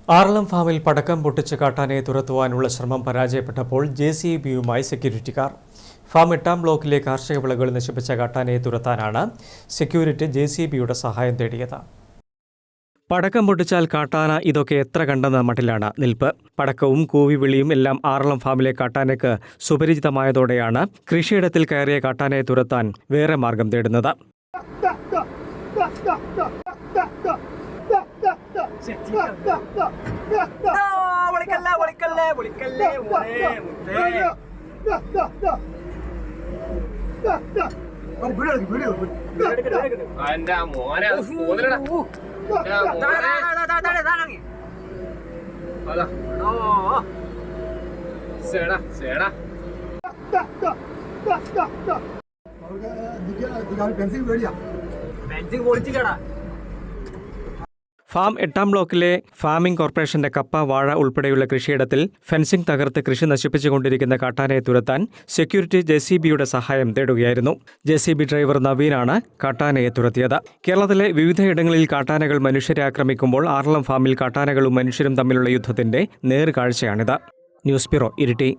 ആറളം ഫാമിൽ പടക്കം പൊട്ടിച്ച് കാട്ടാനയെ തുരത്തുവാനുള്ള ശ്രമം പരാജയപ്പെട്ടപ്പോൾ JCBയുമായി സെക്യൂരിറ്റിക്കാർ. ഫാം 8-ാം ബ്ലോക്കിലെ കാർഷിക വിളകൾ നശിപ്പിച്ച കാട്ടാനയെ തുരത്താനാണ് സെക്യൂരിറ്റി JCBയുടെ സഹായം തേടിയത്. പടക്കം പൊട്ടിച്ചാൽ കാട്ടാന ഇതൊക്കെ എത്ര കണ്ടെന്ന മട്ടിലാണ് നിൽപ്പ്. പടക്കവും കൂവിവിളിയും എല്ലാം ആറളം ഫാമിലെ കാട്ടാനയ്ക്ക് സുപരിചിതമായതോടെയാണ് കൃഷിയിടത്തിൽ കയറിയ കാട്ടാനയെ തുരത്താൻ വേറെ മാർഗം തേടുന്നത്. ഫാം 8-ാം ബ്ലോക്കിലെ ഫാമിംഗ് കോർപ്പറേഷന്റെ കപ്പ, വാഴ ഉൾപ്പെടെയുള്ള കൃഷിയിടത്തിൽ ഫെൻസിംഗ് തകർത്ത് കൃഷി നശിപ്പിച്ചുകൊണ്ടിരിക്കുന്ന കാട്ടാനയെ തുരത്താൻ സെക്യൂരിറ്റി JCBയുടെ സഹായം തേടുകയായിരുന്നു. JCB driver നവീനാണ് കാട്ടാനയെ തുരത്തിയത്. കേരളത്തിലെ വിവിധയിടങ്ങളിൽ കാട്ടാനകൾ മനുഷ്യരെ ആക്രമിക്കുമ്പോൾ ആറളം ഫാമിൽ കാട്ടാനകളും മനുഷ്യരും തമ്മിലുള്ള യുദ്ധത്തിന്റെ നേർക്കാഴ്ചയാണിത്. News bureau, Iritty.